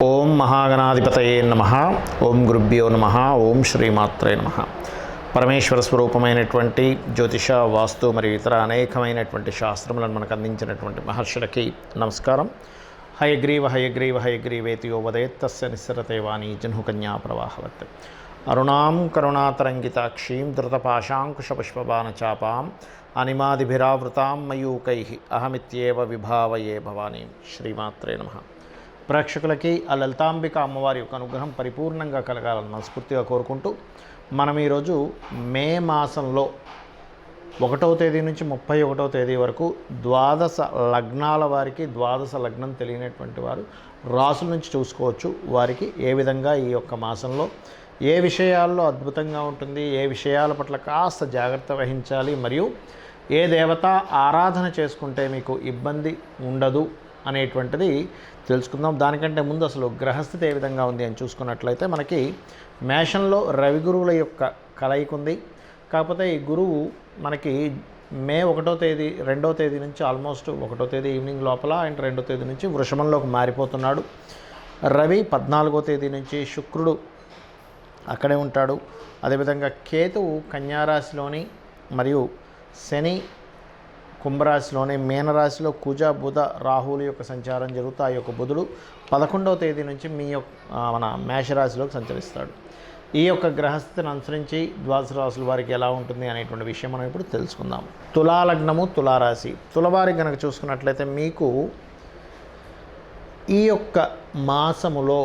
ఓం మహాగణాధిపతయే నమః. ఓం గురుభ్యో నమః. ఓం శ్రీమాత్రే నమః. పరమేశ్వర స్వరూపమైనటువంటి జ్యోతిష, వాస్తు మరియు ఇతర అనేకమైనటువంటి శాస్త్రములను మనకు అందించినటువంటి మహర్షులకి నమస్కారం. హయగ్రీవ హయగ్రీవ హయగ్రీవేతి యో వదేత్ తస్య నిస్సరతే వాణి జహ్నుకన్యా ప్రవాహవత్. అరుణాం కరుణాతరంగితాక్షీం ధృతపాశాంకుశపుష్పబాణచాపాం అనిమాదిభిరావృతాం మయూకైః అహమిత్యేవ విభావయే భవానీం. శ్రీమాత్రే నమః. ప్రేక్షకులకి ఆ లలితాంబిక అమ్మవారి యొక్క అనుగ్రహం పరిపూర్ణంగా కలగాలని మనస్ఫూర్తిగా కోరుకుంటూ మనం ఈరోజు మే మాసంలో 1వ తేదీ నుంచి 31వ తేదీ వరకు ద్వాదశ లగ్నాల వారికి, ద్వాదశ లగ్నం తెలియనటువంటి వారు రాసుల నుంచి చూసుకోవచ్చు. వారికి ఏ విధంగా ఈ యొక్క మాసంలో ఏ విషయాల్లో అద్భుతంగా ఉంటుంది, ఏ విషయాల పట్ల కాస్త జాగ్రత్త వహించాలి, మరియు ఏ దేవత ఆరాధన చేసుకుంటే మీకు ఇబ్బంది ఉండదు అనేటువంటిది తెలుసుకుందాం. దానికంటే ముందు అసలు గ్రహస్థితి ఏ విధంగా ఉంది అని చూసుకున్నట్లయితే మనకి మేషంలో రవి గురువుల యొక్క కలయిక ఉంది. కాకపోతే ఈ గురువు మనకి మే 1వ తేదీ 2వ తేదీ నుంచి ఆల్మోస్ట్ 1వ తేదీ ఈవినింగ్ లోపల అండ్ 2వ తేదీ నుంచి వృషభంలోకి మారిపోతున్నాడు. రవి 14వ తేదీ నుంచి, శుక్రుడు అక్కడే ఉంటాడు. అదేవిధంగా కేతువు కన్యారాశిలోని మరియు శని కుంభరాశిలోనే, మీనరాశిలో కుజ బుధ రాహువుల యొక్క సంచారం జరుగుతూ ఆ యొక్క బుధుడు 11వ తేదీ నుంచి మన మేషరాశిలోకి సంచరిస్తాడు. ఈ యొక్క గ్రహస్థితిని అనుసరించి ద్వాదశ రాశుల వారికి ఎలా ఉంటుంది అనేటువంటి విషయం మనం ఇప్పుడు తెలుసుకుందాం. తులాలగ్నము, తులారాశి. తులవారికి కనుక చూసుకున్నట్లయితే మీకు ఈ యొక్క మాసములో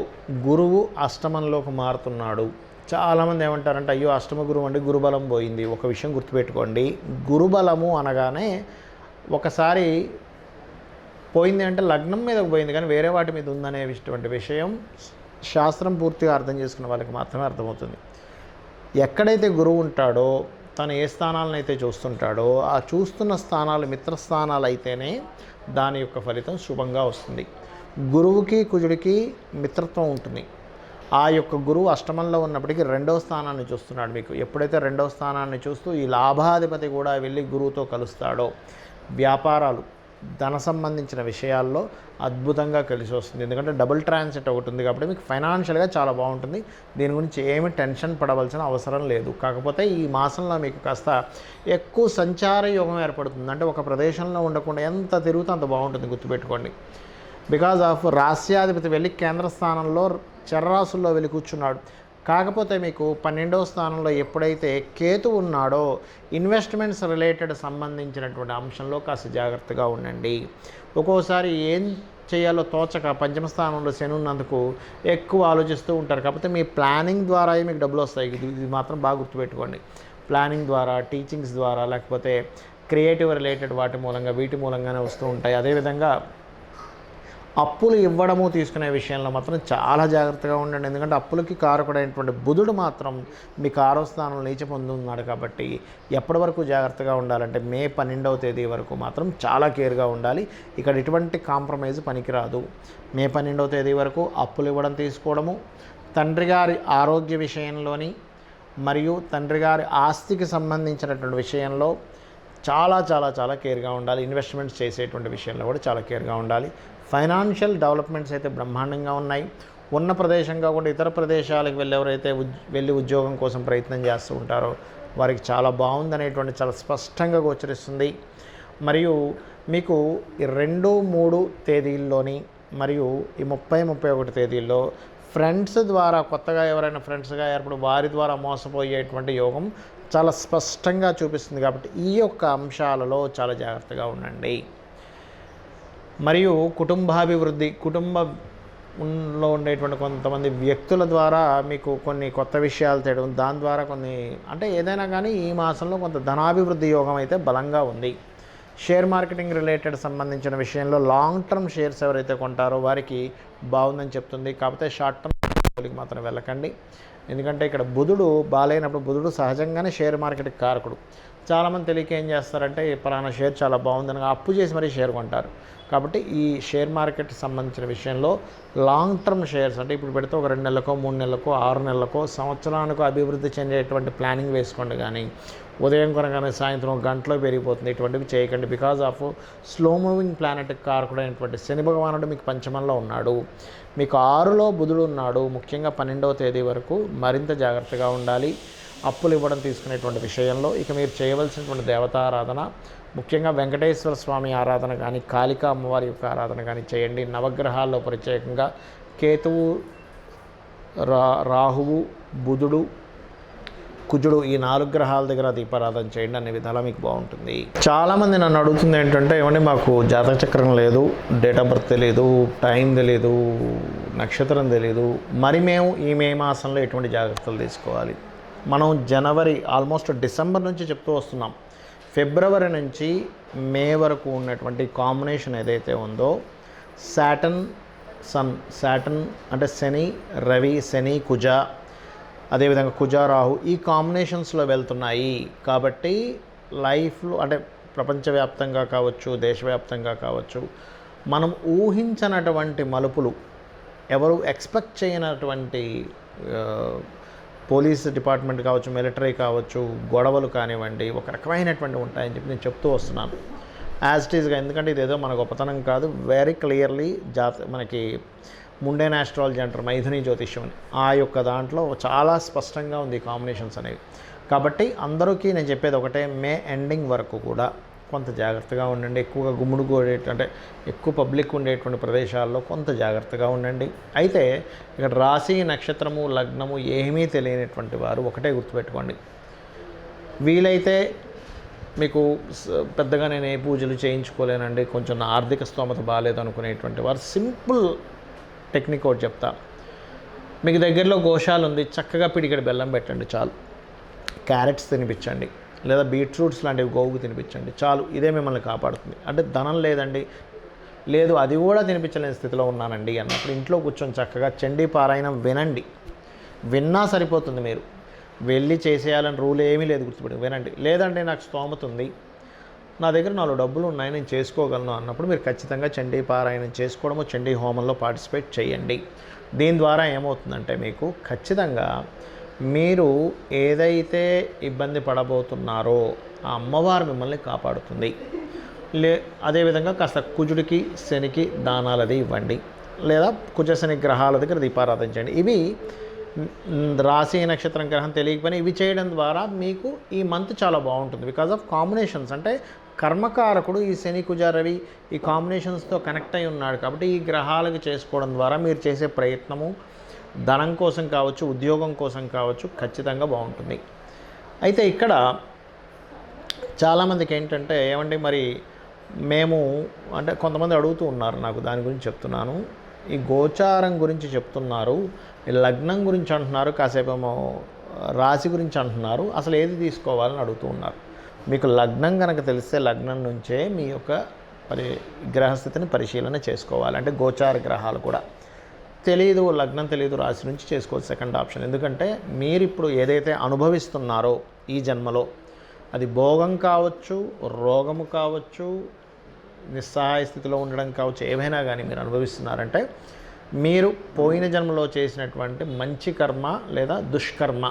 గురువు అష్టమంలోకి మారుతున్నాడు. చాలామంది ఏమంటారంటే, అయ్యో అష్టమ గురువు అండి, గురుబలం పోయింది. ఒక విషయం గుర్తుపెట్టుకోండి, గురుబలము అనగానే ఒకసారి పోయింది అంటే లగ్నం మీదకు పోయింది, కానీ వేరే వాటి మీద ఉందనే విషయం శాస్త్రం పూర్తిగా అర్థం చేసుకున్న వాళ్ళకి మాత్రమే అర్థమవుతుంది. ఎక్కడైతే గురువు ఉంటాడో, తను ఏ స్థానాలను అయితే చూస్తుంటాడో ఆ చూస్తున్న స్థానాలు మిత్రస్థానాలు అయితేనే దాని యొక్క ఫలితం శుభంగా వస్తుంది. గురువుకి కుజుడికి మిత్రత్వం ఉంటుంది. ఆ యొక్క గురువు అష్టమంలో ఉన్నప్పటికీ 2వ స్థానాన్ని చూస్తున్నాడు. మీకు ఎప్పుడైతే 2వ స్థానాన్ని చూస్తూ ఈ లాభాధిపతి కూడా వెళ్ళి గురువుతో కలుస్తాడో వ్యాపారాలు, ధన సంబంధించిన విషయాల్లో అద్భుతంగా కలిసి వస్తుంది. ఎందుకంటే డబుల్ ట్రాన్సిట్ ఒకటి ఉంది కాబట్టి మీకు ఫైనాన్షియల్గా చాలా బాగుంటుంది. దీని గురించి ఏమి టెన్షన్ పడవలసిన అవసరం లేదు. కాకపోతే ఈ మాసంలో మీకు కాస్త ఎక్కువ సంచార యోగం ఏర్పడుతుంది. అంటే ఒక ప్రదేశంలో ఉండకుండా ఎంత తిరుగుతూ అంత బాగుంటుంది, గుర్తుపెట్టుకోండి. బికాజ్ ఆఫ్ రాస్యాధిపతి వెళ్ళి కేంద్ర స్థానంలో చర్రాసుల్లో వెళ్ళి కూర్చున్నాడు. కాకపోతే మీకు 12వ స్థానంలో ఎప్పుడైతే కేతు ఉన్నాడో ఇన్వెస్ట్మెంట్స్ రిలేటెడ్ సంబంధించినటువంటి అంశంలో కాస్త జాగ్రత్తగా ఉండండి. ఒక్కోసారి ఏం చేయాలో తోచక పంచమ స్థానంలో శని ఉన్నందుకు ఎక్కువ ఆలోచిస్తూ ఉంటారు. కాకపోతే మీ ప్లానింగ్ ద్వారా మీకు డబ్బులు వస్తాయి. ఇది మాత్రం బాగా గుర్తుపెట్టుకోండి. ప్లానింగ్ ద్వారా, టీచింగ్స్ ద్వారా, లేకపోతే క్రియేటివ్ రిలేటెడ్ వీటి మూలంగానే వస్తూ ఉంటాయి. అదేవిధంగా అప్పులు ఇవ్వడము, తీసుకునే విషయంలో మాత్రం చాలా జాగ్రత్తగా ఉండండి. ఎందుకంటే అప్పులకి కారకుడైనటువంటి బుధుడు మాత్రం మీకు 6వ స్థానంలో నీచ పొంది ఉన్నాడు. కాబట్టి ఎప్పటి వరకు జాగ్రత్తగా ఉండాలంటే మే 12వ తేదీ వరకు మాత్రం చాలా కేర్గా ఉండాలి. ఇక్కడ ఎటువంటి కాంప్రమైజ్ పనికిరాదు. మే 12వ తేదీ వరకు అప్పులు ఇవ్వడం, తీసుకోవడము, తండ్రి గారి ఆరోగ్య విషయంలోని మరియు తండ్రి గారి ఆస్తికి సంబంధించినటువంటి విషయంలో చాలా చాలా చాలా కేర్గా ఉండాలి. ఇన్వెస్ట్మెంట్స్ చేసేటువంటి విషయంలో కూడా చాలా కేర్గా ఉండాలి. ఫైనాన్షియల్ డెవలప్మెంట్స్ అయితే బ్రహ్మాండంగా ఉన్నాయి. ఉన్న ప్రదేశం కాకుండా ఇతర ప్రదేశాలకు ఎవరైతే వెళ్ళి ఉద్యోగం కోసం ప్రయత్నం చేస్తూ ఉంటారో వారికి చాలా బాగుందనేటువంటి చాలా స్పష్టంగా గోచరిస్తుంది. మరియు మీకు ఈ 2, 3 తేదీల్లోని మరియు ఈ 30, 31 తేదీల్లో ఫ్రెండ్స్ ద్వారా, కొత్తగా ఎవరైనా ఫ్రెండ్స్గా ఏర్పడి వారి ద్వారా మోసపోయేటువంటి యోగం చాలా స్పష్టంగా చూపిస్తుంది. కాబట్టి ఈ యొక్క అంశాలలో చాలా జాగ్రత్తగా ఉండండి. మరియు కుటుంబాభివృద్ధి, కుటుంబంలో ఉండేటువంటి కొంతమంది వ్యక్తుల ద్వారా మీకు కొన్ని కొత్త విషయాలు తెలియడం, దాని ద్వారా కొన్ని అంటే ఏదైనా కానీ ఈ మాసంలో కొంత ధనాభివృద్ధి యోగం అయితే బలంగా ఉంది. షేర్ మార్కెటింగ్ రిలేటెడ్ సంబంధించిన విషయంలో లాంగ్ టర్మ్ షేర్స్ ఎవరైతే కొంటారో వారికి బాగుందని చెప్తుంది. కాకపోతే షార్ట్ టర్మ్కి మాత్రం వెళ్ళకండి. ఎందుకంటే ఇక్కడ బుధుడు బాగాలేనప్పుడు, బుధుడు సహజంగానే షేర్ మార్కెట్కి కారకుడు. చాలామంది తెలియక ఏం చేస్తారంటే, పలానా షేర్ చాలా బాగుందని అప్పు చేసి మరీ షేర్ కొంటారు. కాబట్టి ఈ షేర్ మార్కెట్కి సంబంధించిన విషయంలో లాంగ్ టర్మ్ షేర్స్ అంటే ఇప్పుడు పెడితే ఒక 2 నెలలకో, 3 నెలలకో, 6 నెలలకో, సంవత్సరానికో అభివృద్ధి చెందేటువంటి ప్లానింగ్ వేసుకోండి. కానీ ఉదయం కొనగానే సాయంత్రం గంటలో పెరిగిపోతుంది. ఇటువంటివి చేయకండి. Because of slow moving planet కారకుడైనటువంటి శని భగవానుడు మీకు పంచమంలో ఉన్నాడు. మీకు 6లో బుధుడు ఉన్నాడు. ముఖ్యంగా 12వ తేదీ వరకు మరింత జాగ్రత్తగా ఉండాలి అప్పులు ఇవ్వడం తీసుకునేటువంటి విషయంలో. ఇక మీరు చేయవలసినటువంటి దేవతారాధన ముఖ్యంగా వెంకటేశ్వర స్వామి ఆరాధన కానీ, కాళికా అమ్మవారి యొక్క ఆరాధన కానీ చేయండి. నవగ్రహాల్లో ప్రత్యేకంగా కేతువు, రాహువు, బుధుడు, కుజుడు ఈ 4 గ్రహాల దగ్గర దీపారాధన చేయండి. అనే విధాలా మీకు బాగుంటుంది. చాలామంది నన్ను అడుగుతుంది ఏంటంటే, ఏమంటే మాకు జాతక చక్రం లేదు, డేట్ ఆఫ్ బర్త్ తెలియదు, టైం తెలియదు, నక్షత్రం తెలియదు, మరి మేము ఈ మే మాసంలో ఎటువంటి జాగ్రత్తలు తీసుకోవాలి? మనం జనవరి ఆల్మోస్ట్ డిసెంబర్ నుంచి చెప్తూ వస్తున్నాం. ఫిబ్రవరి నుంచి మే వరకు ఉన్నటువంటి కాంబినేషన్ ఏదైతే ఉందో సాటర్న్ అంటే శని, రవి, శని, కుజ, అదేవిధంగా కుజ, రాహు ఈ కాంబినేషన్స్లో వెళ్తున్నాయి. కాబట్టి లైఫ్లో అంటే ప్రపంచవ్యాప్తంగా కావచ్చు, దేశవ్యాప్తంగా కావచ్చు, మనం ఊహించనటువంటి మలుపులు, ఎవరు ఎక్స్పెక్ట్ చేయనటువంటి పోలీస్ డిపార్ట్మెంట్ కావచ్చు, మిలిటరీ కావచ్చు, గొడవలు కానివ్వండి, ఒక రకమైనటువంటి ఉంటాయని చెప్పి నేను చెప్తూ వస్తున్నాను యాజ్ ఇట్ ఈజ్గా. ఎందుకంటే ఇదేదో మన గొప్పతనం కాదు. వెరీ క్లియర్లీ మనకి ముండేన్ ఆస్ట్రాలజీ అంటారు, మైథుని జ్యోతిష్యం అని, ఆ యొక్క దాంట్లో చాలా స్పష్టంగా ఉంది ఈ కాంబినేషన్స్ అనేవి. కాబట్టి అందరికీ నేను చెప్పేది ఒకటే, మే ఎండింగ్ వరకు కూడా కొంత జాగ్రత్తగా ఉండండి. ఎక్కువగా అంటే ఎక్కువ పబ్లిక్ ఉండేటువంటి ప్రదేశాల్లో కొంత జాగ్రత్తగా ఉండండి. అయితే ఇక్కడ రాశి, నక్షత్రము, లగ్నము ఏమీ తెలియనటువంటి వారు ఒకటే గుర్తుపెట్టుకోండి, వీలైతే మీకు పెద్దగా నేను ఏ పూజలు చేయించుకోలేనండి, కొంచెం నా ఆర్థిక స్తోమత బాగాలేదు అనుకునేటువంటి వారు సింపుల్ టెక్నిక్ ఒకటి చెప్తా. మీకు దగ్గరలో గోశాల ఉంది, చక్కగా పిడికెడు బెల్లం పెట్టండి చాలు. క్యారెట్స్ తినిపించండి, లేదా బీట్రూట్స్ లాంటివి గోవుకు తినిపించండి చాలు. ఇదే మిమ్మల్ని కాపాడుతుంది. అంటే ధనం లేదండి, లేదు అది కూడా తినిపించలేని స్థితిలో ఉన్నానండి అన్నప్పుడు ఇంట్లో కూర్చొని చక్కగా చండీ పారాయణం వినండి. విన్నా సరిపోతుంది. మీరు వెళ్ళి చేసేయాలని రూల్ ఏమీ లేదు, గుర్తుపెట్టి వినండి. లేదంటే నాకు స్తోమత ఉంది, నా దగ్గర 4 డబ్బులు ఉన్నాయి, నేను చేసుకోగలను అన్నప్పుడు మీరు ఖచ్చితంగా చండీ పారాయణం చేసుకోవడము, చండీ హోమంలో పార్టిసిపేట్ చేయండి. దీని ద్వారా ఏమవుతుందంటే మీకు ఖచ్చితంగా మీరు ఏదైతే ఇబ్బంది పడబోతున్నారో ఆ అమ్మవారు మిమ్మల్ని కాపాడుతుంది. అదేవిధంగా కాస్త కుజుడికి, శనికి దానాలది ఇవ్వండి, లేదా కుజ శని గ్రహాల దగ్గర దీపారాధన చేయండి. ఇవి రాశి, నక్షత్రం, గ్రహం తెలియకపోయినా ఇవి చేయడం ద్వారా మీకు ఈ మంత్ చాలా బాగుంటుంది. బికాజ్ ఆఫ్ కాంబినేషన్స్, అంటే కర్మకారకుడు ఈ శని, కుజ, రవి ఈ కాంబినేషన్స్తో కనెక్ట్ అయి ఉన్నాడు. కాబట్టి ఈ గ్రహాలకు చేసుకోవడం ద్వారా మీరు చేసే ప్రయత్నము ధనం కోసం కావచ్చు, ఉద్యోగం కోసం కావచ్చు, ఖచ్చితంగా బాగుంటుంది. అయితే ఇక్కడ చాలామందికి ఏంటంటే, ఏమంటే మరి మేము అంటే కొంతమంది అడుగుతూ ఉన్నారు, నాకు దాని గురించి చెప్తున్నాను. ఈ గోచారం గురించి చెప్తున్నారు, ఈ లగ్నం గురించి అంటున్నారు, కాసేపేమో రాశి గురించి అంటున్నారు, అసలు ఏది తీసుకోవాలని అడుగుతూ ఉన్నారు. మీకు లగ్నం కనుక తెలిస్తే లగ్నం నుంచే మీ యొక్క గ్రహస్థితిని పరిశీలన చేసుకోవాలి. అంటే గోచార గ్రహాలు కూడా తెలియదు, లగ్నం తెలియదు, రాశి నుంచి చేసుకోవచ్చు సెకండ్ ఆప్షన్. ఎందుకంటే మీరు ఇప్పుడు ఏదైతే అనుభవిస్తున్నారో ఈ జన్మలో, అది భోగం కావచ్చు, రోగము కావచ్చు, నిస్సహాయ స్థితిలో ఉండడం కావచ్చు, ఏమైనా కానీ మీరు అనుభవిస్తున్నారంటే మీరు పోయిన జన్మలో చేసినటువంటి మంచి కర్మ లేదా దుష్కర్మ.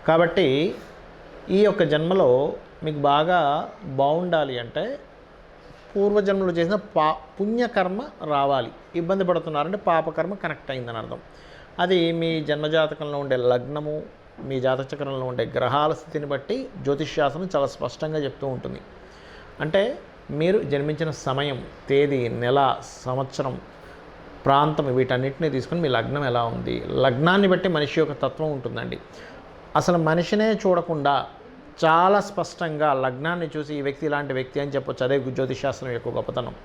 కాబట్టి ఈ యొక్క జన్మలో మీకు బాగా బాగుండాలి అంటే పూర్వజన్మలో చేసిన పుణ్యకర్మ రావాలి. ఇబ్బంది పడుతున్నారంటే పాపకర్మ కనెక్ట్ అయిందని అర్థం. అది మీ జన్మజాతకంలో ఉండే లగ్నము, మీ జాతక చక్రంలో ఉండే గ్రహాల స్థితిని బట్టి జ్యోతిష్శాస్త్రం చాలా స్పష్టంగా చెప్తూ ఉంటుంది. అంటే మీరు జన్మించిన సమయం, తేదీ, నెల, సంవత్సరం, ప్రాంతం వీటన్నిటిని తీసుకుని మీ లగ్నం ఎలా ఉంది, లగ్నాన్ని బట్టి మనిషి యొక్క తత్వం ఉంటుందండి. అసలు మనిషినే చూడకుండా చాలా స్పష్టంగా లగ్నాన్ని చూసి ఈ వ్యక్తి ఇలాంటి వ్యక్తి అని చెప్పొచ్చు. అదే జ్యోతిషాస్త్రం యొక్క గొప్పతనం.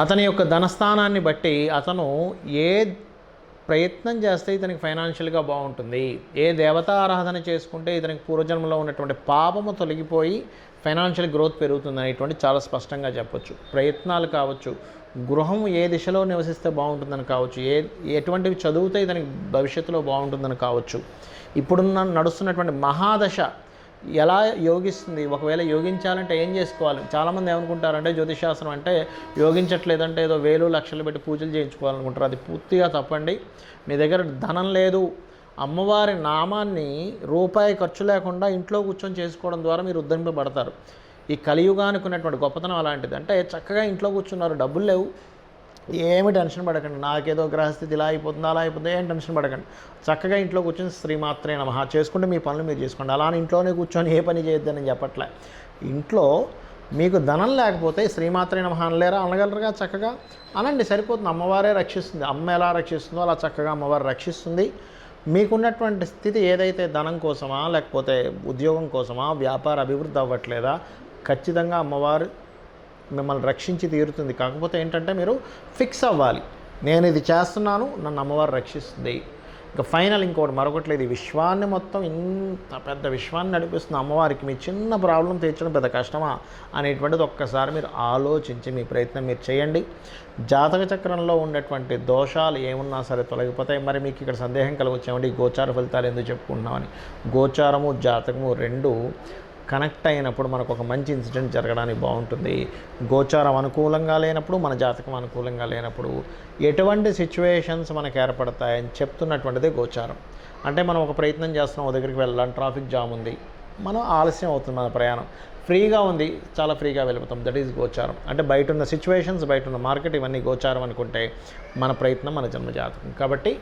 అతని యొక్క ధనస్థానాన్ని బట్టి అతను ఏ ప్రయత్నం చేస్తే ఇతనికి ఫైనాన్షియల్గా బాగుంటుంది, ఏ దేవతారాధన చేసుకుంటే ఇతనికి పూర్వజన్మలో ఉన్నటువంటి పాపము తొలగిపోయి ఫైనాన్షియల్ గ్రోత్ పెరుగుతుంది అనేటువంటి చాలా స్పష్టంగా చెప్పొచ్చు. ప్రయత్నాలు కావచ్చు, గృహం ఏ దిశలో నివసిస్తే బాగుంటుందని కావచ్చు, ఎటువంటివి చదివితే ఇతనికి భవిష్యత్తులో బాగుంటుందని కావచ్చు, ఇప్పుడున్న నడుస్తున్నటువంటి మహాదశ ఎలా యోగిస్తుంది, ఒకవేళ యోగించాలంటే ఏం చేసుకోవాలి. చాలామంది ఏమనుకుంటారంటే జ్యోతిషాస్త్రం అంటే యోగించట్లేదంటే ఏదో వేలు లక్షలు పెట్టి పూజలు చేయించుకోవాలనుకుంటారు. అది పూర్తిగా తప్పండి. మీ దగ్గర ధనం లేదు, అమ్మవారి నామాన్ని రూపాయి ఖర్చు లేకుండా ఇంట్లో కూర్చొని చేసుకోవడం ద్వారా మీరు ఉద్ధరింపబడతారు. ఈ కలియుగానికి ఉన్నటువంటి గొప్పతనం అలాంటిది. అంటే చక్కగా ఇంట్లో కూర్చున్నారు, డబ్బులు లేవు, ఏమి టెన్షన్ పడకండి, నాకేదో గ్రహస్థితి ఇలా అయిపోతుంది అలా అయిపోతుంది, ఏం టెన్షన్ పడకండి. చక్కగా ఇంట్లో కూర్చొని శ్రీమాత్రే నమః చేసుకుంటే మీ పనులు మీరు చేసుకోండి. అలానే ఇంట్లోనే కూర్చొని ఏ పని చేయొద్దని చెప్పట్లే. ఇంట్లో మీకు ధనం లేకపోతే శ్రీమాత్రే నమః అనలేరా? అనగలరుగా, చక్కగా అనండి, సరిపోతుంది. అమ్మవారే రక్షిస్తుంది. అమ్మ ఎలా రక్షిస్తుందో అలా చక్కగా అమ్మవారు రక్షిస్తుంది. మీకున్నటువంటి స్థితి ఏదైతే ధనం కోసమా, లేకపోతే ఉద్యోగం కోసమా, వ్యాపార అభివృద్ధి అవ్వట్లేదా, ఖచ్చితంగా అమ్మవారు మిమ్మల్ని రక్షించి తీరుతుంది. కాకపోతే ఏంటంటే మీరు ఫిక్స్ అవ్వాలి, నేను ఇది చేస్తున్నాను, నన్ను అమ్మవారు రక్షిస్తుంది. ఇంకా ఫైనల్ ఇంకోటి మరొకటి లేదు, ఈ విశ్వాన్ని మొత్తం ఇంత పెద్ద విశ్వాన్ని నడిపిస్తున్న అమ్మవారికి మీ చిన్న ప్రాబ్లం తీర్చడం పెద్ద కష్టమా అనేటువంటిది ఒక్కసారి మీరు ఆలోచించి మీ ప్రయత్నం మీరు చేయండి. జాతక చక్రంలో ఉన్నటువంటి దోషాలు ఏమున్నా సరే తొలగిపోతాయి. మరి మీకు ఇక్కడ సందేహం కలగొచ్చామండి, గోచార ఫలితాలు ఎందుకు చెప్పుకుంటున్నామని. గోచారము జాతకము రెండు కనెక్ట్ అయినప్పుడు మనకు ఒక మంచి ఇన్సిడెంట్ జరగడానికి బాగుంటుంది. గోచారం అనుకూలంగా లేనప్పుడు, మన జాతకం అనుకూలంగా లేనప్పుడు ఎటువంటి సిచ్యువేషన్స్ మనకు ఏర్పడతాయని చెప్తున్నటువంటిదే గోచారం. అంటే మనం ఒక ప్రయత్నం చేస్తున్నాం, ఒక దగ్గరికి వెళ్ళాలి, ట్రాఫిక్ జామ్ ఉంది, మనం ఆలస్యం అవుతుంది, మన ప్రయాణం ఫ్రీగా ఉంది, చాలా ఫ్రీగా వెళ్ళిపోతాం. దట్ ఈజ్ గోచారం. అంటే బయట ఉన్న సిచ్యువేషన్స్, బయట ఉన్న మార్కెట్, ఇవన్నీ గోచారం అనుకుంటే మన ప్రయత్నం మన జన్మజాతకం. కాబట్టి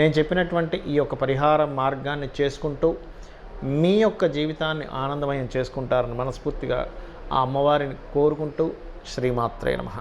నేను చెప్పినటువంటి ఈ యొక్క పరిహార మార్గాన్ని చేసుకుంటూ మీ యొక్క జీవితాన్ని ఆనందమయం చేసుకుంటారని మనస్ఫూర్తిగా ఆ అమ్మవారిని కోరుకుంటూ శ్రీమాత్రే నమః.